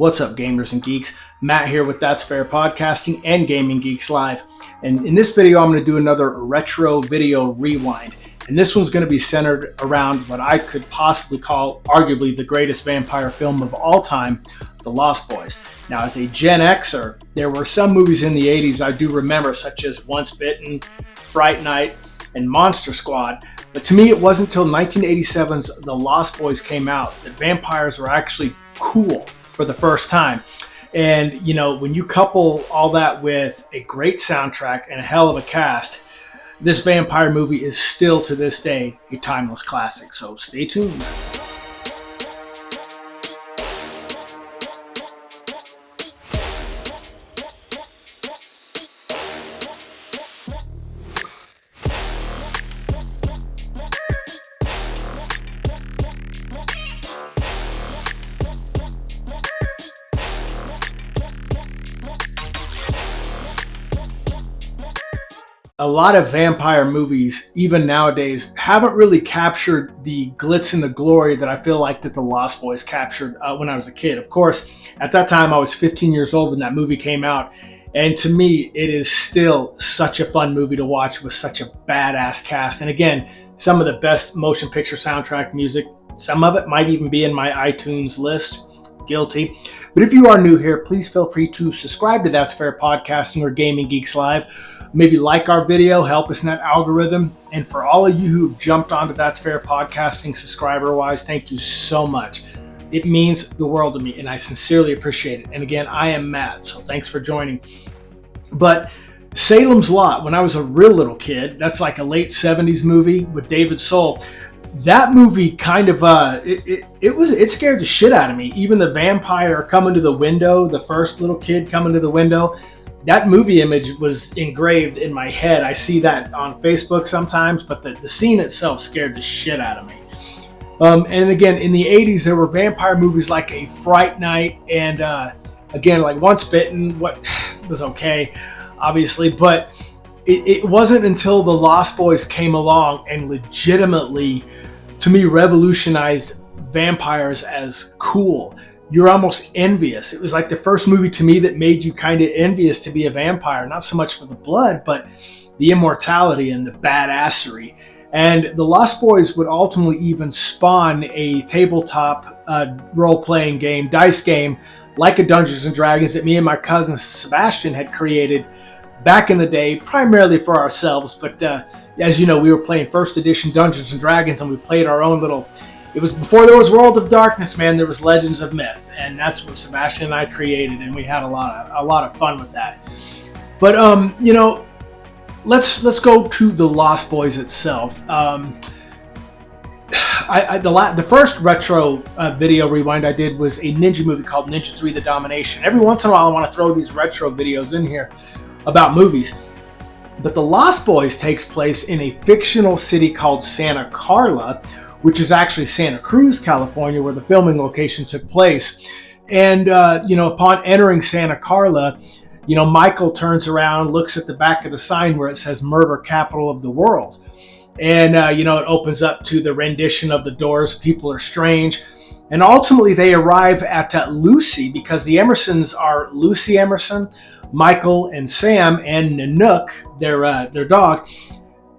What's up, gamers and geeks? Matt here with That's Fair Podcasting and Gaming Geeks Live. And in this video, I'm going to do another retro video rewind. And this one's going to be centered around what I could possibly call arguably the greatest vampire film of all time, The Lost Boys. Now, as a Gen Xer, there were some movies in the 80s I do remember, such as Once Bitten, Fright Night, and Monster Squad. But to me, it wasn't until 1987's The Lost Boys came out that vampires were actually cool for the first time. And, you know, when you couple all that with a great soundtrack and a hell of a cast, this vampire movie is still to this day a timeless classic. So stay tuned. A lot of vampire movies, even nowadays, haven't really captured the glitz and the glory that I feel like that The Lost Boys captured when I was a kid. Of course, at that time, I was 15 years old when that movie came out. And to me, it is still such a fun movie to watch with such a badass cast. And again, some of the best motion picture soundtrack music. Some of it might even be in my iTunes list. Guilty. But if you are new here, please feel free to subscribe to That's Fair Podcasting or Gaming Geeks Live. Maybe like our video, help us in that algorithm. And for all of you who've jumped onto That's Fair Podcasting subscriber-wise, thank you so much. It means the world to me, and I sincerely appreciate it. And again, I am Matt, so thanks for joining. But Salem's Lot, when I was a real little kid, that's like a late 70s movie with David Soul. That movie kind of, it scared the shit out of me. Even the vampire coming to the window, the first little kid coming to the window, that movie image was engraved in my head. I see that on Facebook sometimes, but the scene itself scared the shit out of me. And again, in the 80s, there were vampire movies like A Fright Night, and again, like Once Bitten, what was okay, obviously, but it wasn't until The Lost Boys came along and legitimately, to me, revolutionized vampires as cool. You're almost envious. It was like the first movie to me that made you kind of envious to be a vampire, not so much for the blood, but the immortality and the badassery. And The Lost Boys would ultimately even spawn a tabletop role-playing game, dice game, like a Dungeons and Dragons that me and my cousin Sebastian had created back in the day, primarily for ourselves. But as you know, we were playing first edition Dungeons and Dragons, and we played our own little... It was before there was World of Darkness, man. There was Legends of Myth, and that's what Sebastian and I created, and we had a lot of fun with that. But you know, let's go to The Lost Boys itself. The first retro video rewind I did was a ninja movie called Ninja 3: The Domination. Every once in a while, I want to throw these retro videos in here about movies. But The Lost Boys takes place in a fictional city called Santa Carla, which is actually Santa Cruz, California, where the filming location took place. And, you know, upon entering Santa Carla, you know, Michael turns around, looks at the back of the sign where it says Murder Capital of the World. And, you know, it opens up to the rendition of The Doors, People Are Strange. And ultimately they arrive at Lucy, because the Emersons are Lucy Emerson, Michael and Sam, and Nanook, their dog.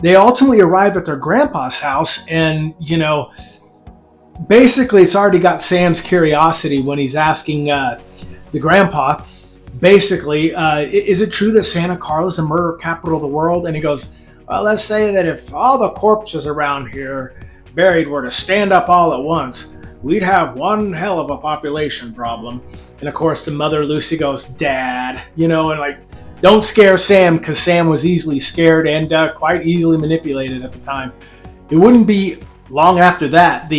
They ultimately arrive at their grandpa's house, and, you know, basically it's already got Sam's curiosity when he's asking the grandpa, basically, is it true that Santa Carla is the murder capital of the world? And he goes, well, let's say that if all the corpses around here buried were to stand up all at once, we'd have one hell of a population problem. And of course, the mother, Lucy, goes, Dad, you know, and like, don't scare Sam, because Sam was easily scared and quite easily manipulated at the time. It wouldn't be long after that,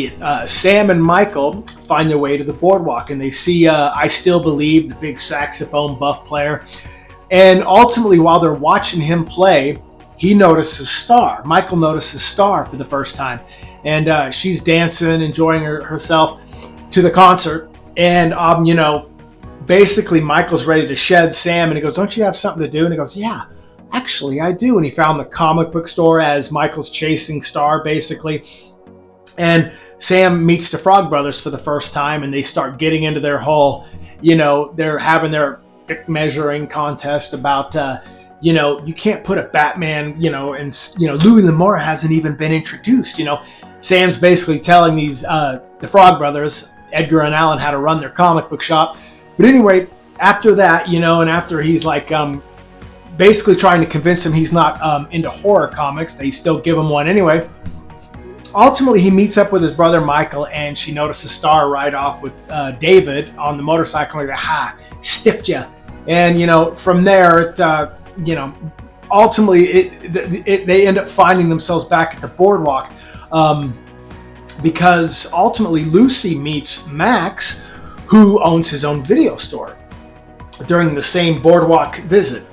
Sam and Michael find their way to the boardwalk, and they see I Still Believe, the big saxophone buff player. And ultimately, while they're watching him play, he notices Star. Michael notices Star for the first time. And she's dancing, enjoying herself to the concert. And, you know, basically Michael's ready to shed Sam, and he goes, don't you have something to do? And he goes, yeah, actually I do. And he found the comic book store as Michael's chasing Star, basically. And Sam meets the Frog Brothers for the first time, and they start getting into their whole, they're having their dick measuring contest about, you can't put a Batman, and Louis L'Amour hasn't even been introduced. Sam's basically telling these the Frog Brothers, Edgar and Allan, how to run their comic book shop. But anyway, after that, and after he's like basically trying to convince him he's not into horror comics, they still give him one anyway. Ultimately, he meets up with his brother Michael, and she notices Star ride off with David on the motorcycle. And ha, stiffed ya. And from there, ultimately they end up finding themselves back at the boardwalk, because ultimately Lucy meets Max, who owns his own video store, during the same boardwalk visit.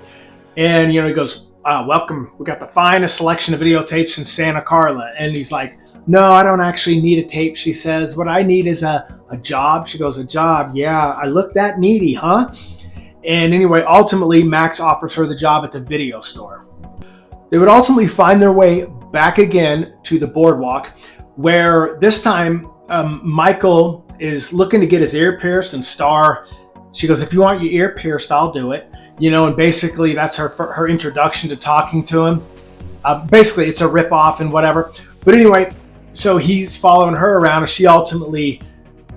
And he goes, welcome, we got the finest selection of videotapes in Santa Carla. And he's like, no, I don't actually need a tape, she says. What I need is a job. She goes, a job? Yeah, I look that needy, huh? And anyway, ultimately, Max offers her the job at the video store. They would ultimately find their way back again to the boardwalk, where this time Michael is looking to get his ear pierced, and Star, she goes, if you want your ear pierced, I'll do it. And basically that's her introduction to talking to him. Basically, it's a ripoff and whatever. But anyway, so he's following her around, and she ultimately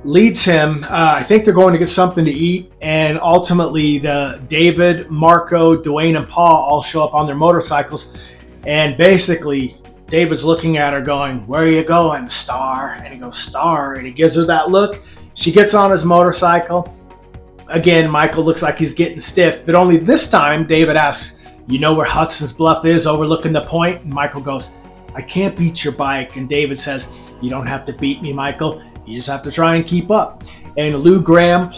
leads him. I think they're going to get something to eat, and ultimately David, Marco, Dwayne, and Paul all show up on their motorcycles. And basically, David's looking at her going, where are you going, Star? And he goes, Star. And he gives her that look. She gets on his motorcycle. Again, Michael looks like he's getting stiff, but only this time David asks, you know where Hudson's Bluff is, overlooking the point? And Michael goes, I can't beat your bike. And David says, you don't have to beat me, Michael. You just have to try and keep up. And Lou Gramm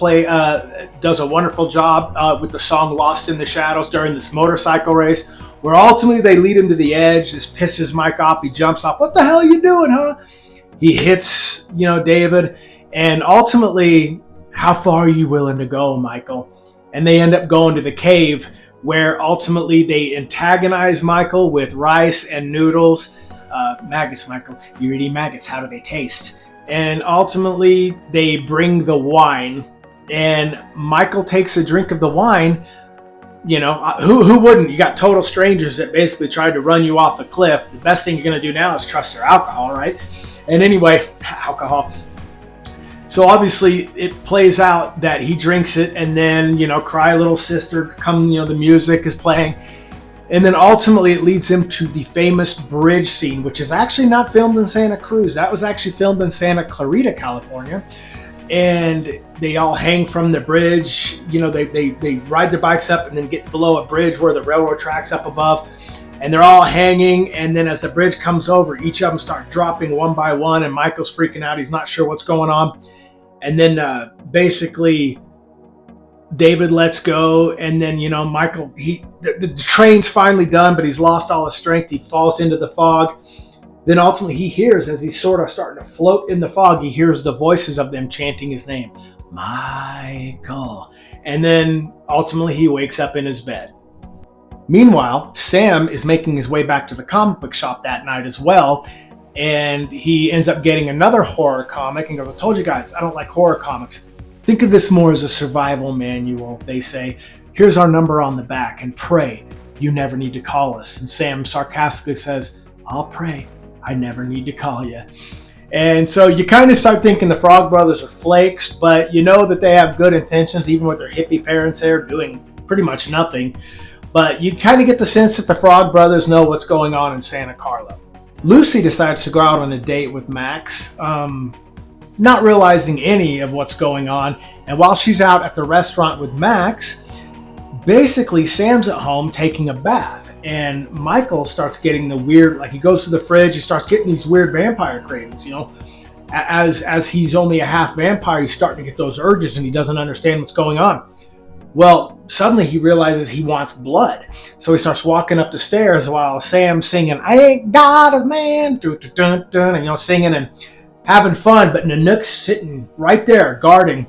does a wonderful job with the song Lost in the Shadows during this motorcycle race, where ultimately they lead him to the edge. This pisses Mike off. He jumps off. What the hell are you doing, huh? He hits, David. And ultimately, how far are you willing to go, Michael? And they end up going to the cave, where ultimately they antagonize Michael with rice and noodles. Maggots, Michael. You're eating maggots. How do they taste? And ultimately, they bring the wine, and Michael takes a drink of the wine. Who wouldn't? You got total strangers that basically tried to run you off a cliff. The best thing you're going to do now is trust their alcohol, right? And anyway, alcohol. So obviously, it plays out that he drinks it, and then, Cry Little Sister, the music is playing. And then ultimately it leads him to the famous bridge scene, which is actually not filmed in Santa Cruz. That was actually filmed in Santa Clarita, California. And they all hang from the bridge. They ride their bikes up and then get below a bridge where the railroad tracks up above. And they're all hanging. And then as the bridge comes over, each of them start dropping one by one. And Michael's freaking out. He's not sure what's going on. And then basically David lets go, and then Michael, the train's finally done, but he's lost all his strength. He falls into the fog. Then ultimately he hears, as he's sort of starting to float in the fog, he hears the voices of them chanting his name, Michael. And then ultimately he wakes up in his bed. Meanwhile, Sam is making his way back to the comic book shop that night as well, and he ends up getting another horror comic and goes, I told you guys, I don't like horror comics. Think of this more as a survival manual, they say. Here's our number on the back, and pray you never need to call us. And Sam sarcastically says, I'll pray I never need to call you. And so you kind of start thinking the Frog Brothers are flakes, but you know that they have good intentions, even with their hippie parents there doing pretty much nothing. But you kind of get the sense that the Frog Brothers know what's going on in Santa Carla. Lucy decides to go out on a date with Max, not realizing any of what's going on. And while she's out at the restaurant with Max, basically Sam's at home taking a bath, and Michael starts getting the weird, like he goes to the fridge, he starts getting these weird vampire cravings, as he's only a half vampire, he's starting to get those urges and he doesn't understand what's going on. Well, suddenly he realizes he wants blood. So he starts walking up the stairs while Sam's singing, I ain't got a man, and singing and having fun, but Nanook's sitting right there guarding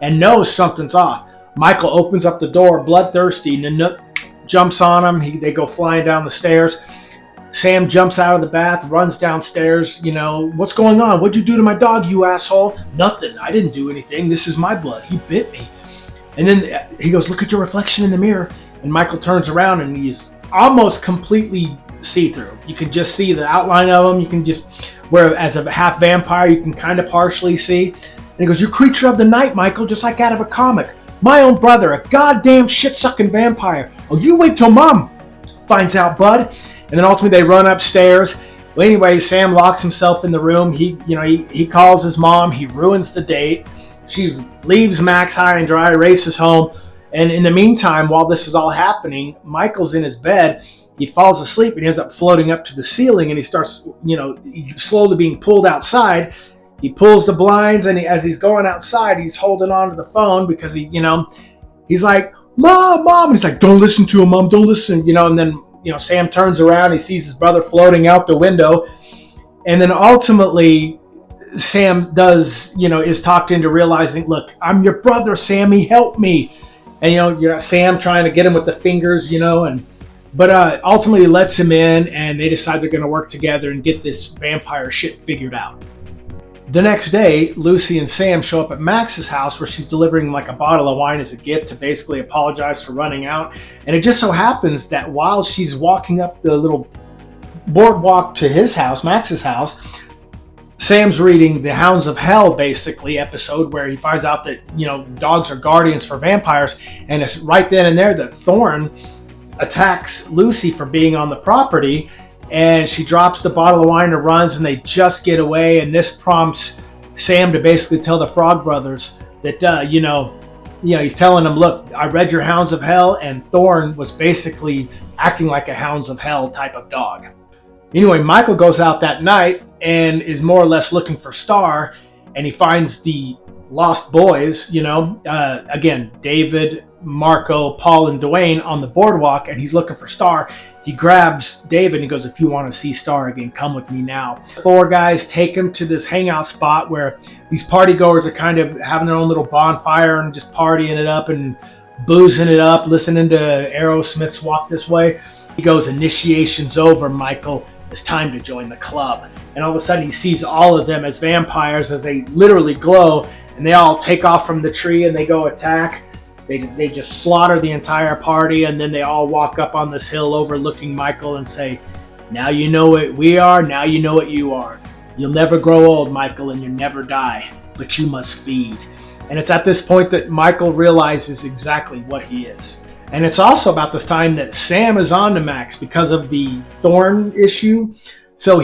and knows something's off. Michael opens up the door, bloodthirsty. Nanook jumps on him. They go flying down the stairs. Sam jumps out of the bath, runs downstairs. What's going on? What'd you do to my dog, you asshole? Nothing. I didn't do anything. This is my blood. He bit me. And then he goes, look at your reflection in the mirror. And Michael turns around and he's almost completely see-through. You can just see the outline of him. You can just, where as a half vampire, you can kind of partially see. And he goes, you're creature of the night, Michael, just like out of a comic. My own brother, a goddamn shit-sucking vampire. Oh, you wait till Mom finds out, bud. And then ultimately they run upstairs. Well, anyway, Sam locks himself in the room. He calls his mom. He ruins the date. She leaves Max high and dry, races home. And in the meantime, while this is all happening, Michael's in his bed. He falls asleep and he ends up floating up to the ceiling, and he starts, he's slowly being pulled outside. He pulls the blinds, and as he's going outside, he's holding on to the phone because he's like, Mom. And he's like, don't listen to him, Mom, don't listen. And then, Sam turns around, he sees his brother floating out the window. And then ultimately, Sam is talked into realizing, look, I'm your brother, Sammy, help me. And, you got Sam trying to get him with the fingers, but ultimately lets him in, and they decide they're going to work together and get this vampire shit figured out. The next day, Lucy and Sam show up at Max's house, where she's delivering like a bottle of wine as a gift to basically apologize for running out. And it just so happens that while she's walking up the little boardwalk to his house, Max's house, Sam's reading the Hounds of Hell, basically, episode where he finds out that, dogs are guardians for vampires. And it's right then and there that Thorn attacks Lucy for being on the property. And she drops the bottle of wine and runs, and they just get away. And this prompts Sam to basically tell the Frog Brothers that, he's telling them, look, I read your Hounds of Hell, and Thorn was basically acting like a Hounds of Hell type of dog. Anyway, Michael goes out that night and is more or less looking for Star, and he finds the lost boys, again, David, Marco, Paul, and Dwayne on the boardwalk, and he's looking for Star. He grabs David and he goes, if you want to see Star again, come with me now. 4 guys take him to this hangout spot where these party goers are kind of having their own little bonfire and just partying it up and boozing it up, listening to Aerosmith's Walk This Way. He goes, initiation's over, Michael. It's time to join the club. And all of a sudden he sees all of them as vampires as they literally glow, and they all take off from the tree and they go attack. They just slaughter the entire party, and then they all walk up on this hill overlooking Michael and say, now you know what we are, now you know what you are. You'll never grow old, Michael, and you'll never die, but you must feed. And it's at this point that Michael realizes exactly what he is. And it's also about this time that Sam is on to Max because of the Thorn issue. So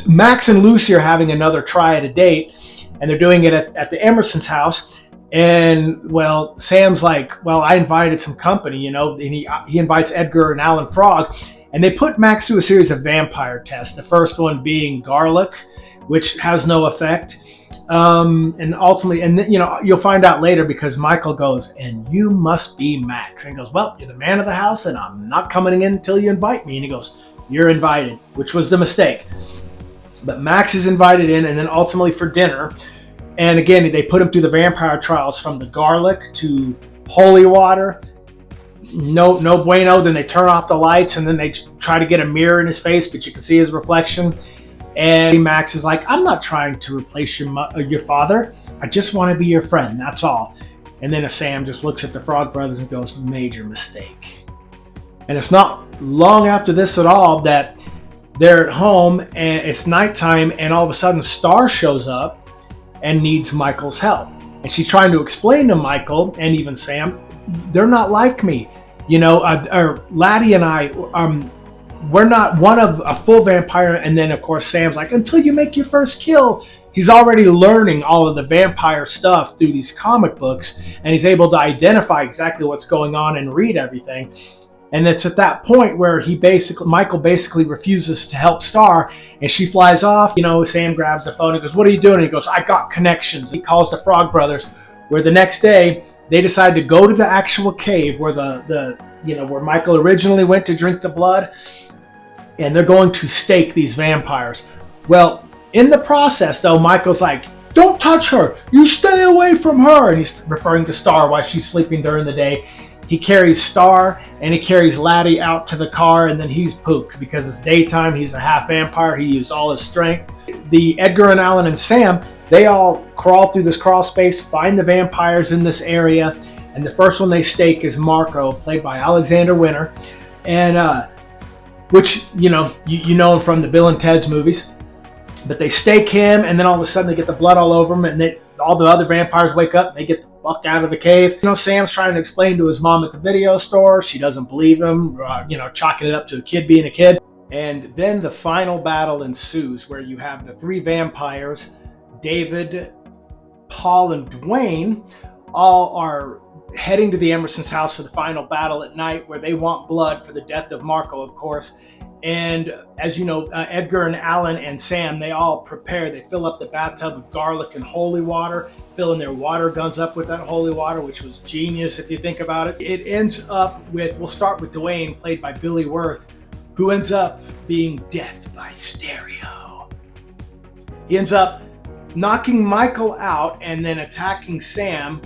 Max and Lucy are having another try at a date, and they're doing it at the Emerson's house. And, well, Sam's like, well, I invited some company, and he invites Edgar and Alan Frog, and they put Max through a series of vampire tests. The first one being garlic, which has no effect. And ultimately, you'll find out later because Michael goes, and you must be Max. And he goes, well, you're the man of the house, and I'm not coming in until you invite me. And he goes, you're invited, which was the mistake. But Max is invited in, and then ultimately for dinner. And again, they put him through the vampire trials from the garlic to holy water. No bueno. Then they turn off the lights, and then they try to get a mirror in his face, but you can see his reflection. And Max is like, I'm not trying to replace your father. I just want to be your friend. That's all. And then Sam just looks at the Frog Brothers and goes, major mistake. And it's not long after this at all that they're at home, and it's nighttime, and all of a sudden Star shows up and needs Michael's help. And she's trying to explain to Michael and even Sam, they're not like me. Laddie and I, we're not one of a full vampire. And then, of course, Sam's like, until you make your first kill. He's already learning all of the vampire stuff through these comic books, and he's able to identify exactly what's going on and read everything. And it's at that point where Michael basically refuses to help Star, and she flies off. Sam grabs the phone and goes, what are you doing? And he goes, I got connections. He calls the Frog Brothers, where the next day they decide to go to the actual cave where where Michael originally went to drink the blood, and they're going to stake these vampires. Well, in the process, though, Michael's like, don't touch her. You stay away from her. And he's referring to Star while she's sleeping during the day. He carries Star and he carries Laddie out to the car, and then he's pooped because it's daytime. He's a half vampire. He used all his strength. The Edgar and Alan and Sam, they all crawl through this crawl space, find the vampires in this area, and the first one they stake is Marco, played by Alexander Winter, and which you know him from the Bill and Ted's movies. But they stake him, and then all of a sudden they get the blood all over him, and all the other vampires wake up. And they get the fuck out of the cave. Sam's trying to explain to his mom at the video store. She doesn't believe him, chalking it up to a kid being a kid. And then the final battle ensues, where you have the three vampires, David, Paul, and Dwayne, all are heading to the Emerson's house for the final battle at night, where they want blood for the death of Marco, of course. And as you know, Edgar and Alan and Sam, they all prepare. They fill up the bathtub with garlic and holy water, filling their water guns up with that holy water, which was genius if you think about it. It ends up with, we'll start with Dwayne, played by Billy Wirth, who ends up being death by stereo. He ends up knocking Michael out and then attacking Sam.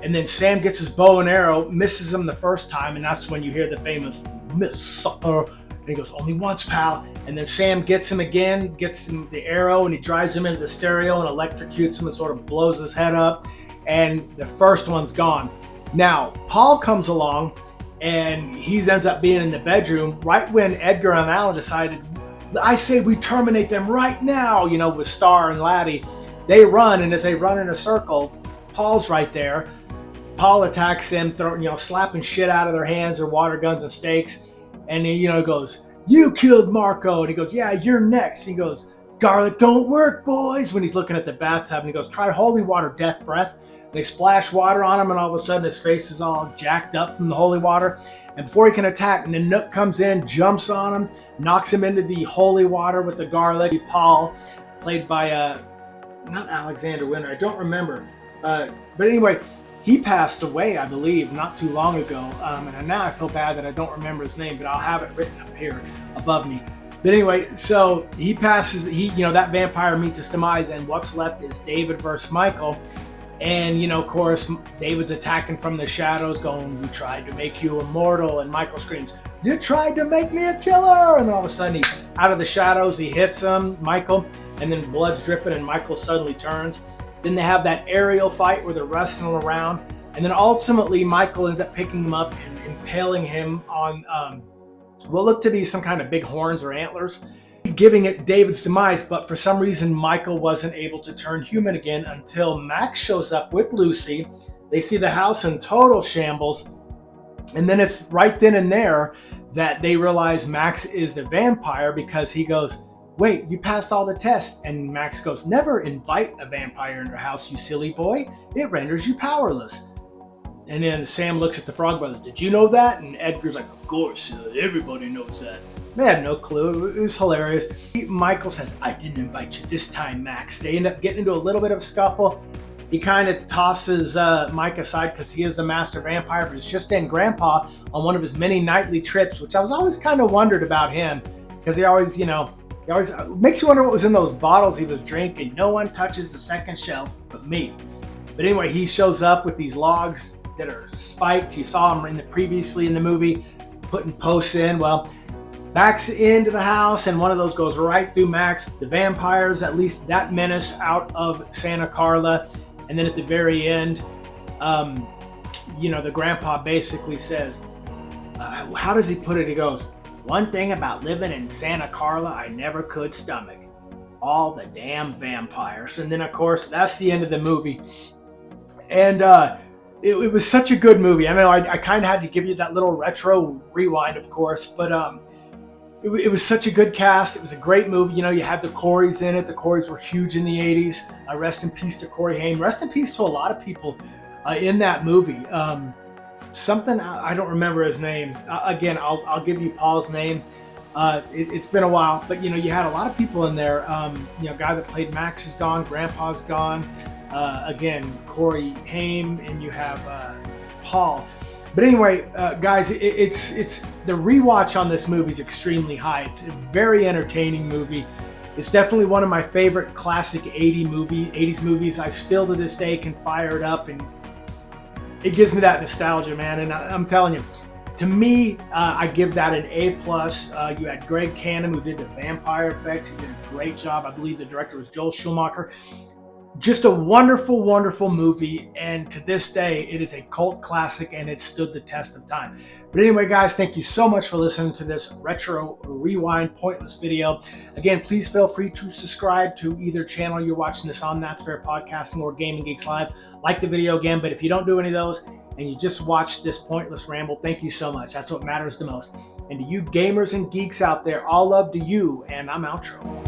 And then Sam gets his bow and arrow, misses him the first time, and that's when you hear the famous "miss sucker." And he goes, "Only once, pal." And then Sam gets him again, gets him the arrow, and he drives him into the stereo and electrocutes him and sort of blows his head up. And the first one's gone. Now, Paul comes along, and he ends up being in the bedroom right when Edgar and Alan decided, "I say we terminate them right now," with Star and Laddie. They run, and as they run in a circle, Paul's right there. Paul attacks them, slapping shit out of their hands, their water guns and stakes. And he, goes, "You killed Marco." And he goes, "Yeah, you're next." He goes, "Garlic don't work, boys." When he's looking at the bathtub, and he goes, "Try holy water, death breath." They splash water on him, and all of a sudden his face is all jacked up from the holy water. And before he can attack, Nanook comes in, jumps on him, knocks him into the holy water with the garlic. Paul, played by, not Alexander Winter, I don't remember. But anyway, he passed away, I believe, not too long ago. And now I feel bad that I don't remember his name, but I'll have it written up here above me. But anyway, so he passes, that vampire meets his demise, and what's left is David versus Michael. And, of course, David's attacking from the shadows, going, "We tried to make you immortal." And Michael screams, "You tried to make me a killer!" And all of a sudden, out of the shadows, he hits him, Michael, and then blood's dripping, and Michael suddenly turns. Then they have that aerial fight where they're wrestling around. And then ultimately, Michael ends up picking him up and impaling him on what looked to be some kind of big horns or antlers, giving it David's demise. But for some reason, Michael wasn't able to turn human again until Max shows up with Lucy. They see the house in total shambles. And then it's right then and there that they realize Max is the vampire, because he goes, "Wait, you passed all the tests." And Max goes, "Never invite a vampire in your house, you silly boy. It renders you powerless." And then Sam looks at the Frog Brothers. "Did you know that?" And Edgar's like, "Of course, everybody knows that." They had no clue. It was hilarious. Michael says, "I didn't invite you this time, Max." They end up getting into a little bit of a scuffle. He kind of tosses Mike aside because he is the master vampire, but it's just then Grandpa on one of his many nightly trips, which I was always kind of wondered about him, because he always makes you wonder what was in those bottles he was drinking. No one touches the second shelf but me. But anyway, he shows up with these logs that are spiked. You saw him previously in the movie putting posts in. Well, backs into the house, and one of those goes right through Max. The vampires, at least that menace, out of Santa Carla. And then at the very end, the grandpa basically says, how does he put it? He goes, "One thing about living in Santa Carla I never could stomach. All the damn vampires." And then, of course, that's the end of the movie. And it was such a good movie. I know I kind of had to give you that little retro rewind, of course, but it was such a good cast. It was a great movie. You had the Coreys in it. The Coreys were huge in the 80s. Rest in peace to Corey Haim. Rest in peace to a lot of people in that movie. Something, I don't remember his name. Again, I'll give you Paul's name. It's been a while, but you had a lot of people in there. Guy that played Max is gone. Grandpa's gone. Again, Corey Haim, and you have Paul. But anyway, guys, it's the rewatch on this movie is extremely high. It's a very entertaining movie. It's definitely one of my favorite classic 80s movies. I still to this day can fire it up and it gives me that nostalgia, man. And I'm telling you, to me, I give that an A plus. You had Greg Cannon, who did the vampire effects. He did a great job. I believe the director was Joel Schumacher. Just a wonderful, wonderful movie. And to this day, it is a cult classic and it stood the test of time. But anyway, guys, thank you so much for listening to this retro rewind pointless video. Again, please feel free to subscribe to either channel you're watching this on, That's Fair Podcasting or Gaming Geeks Live. Like the video again, but if you don't do any of those and you just watch this pointless ramble, thank you so much. That's what matters the most. And to you gamers and geeks out there, all love to you, and I'm outro.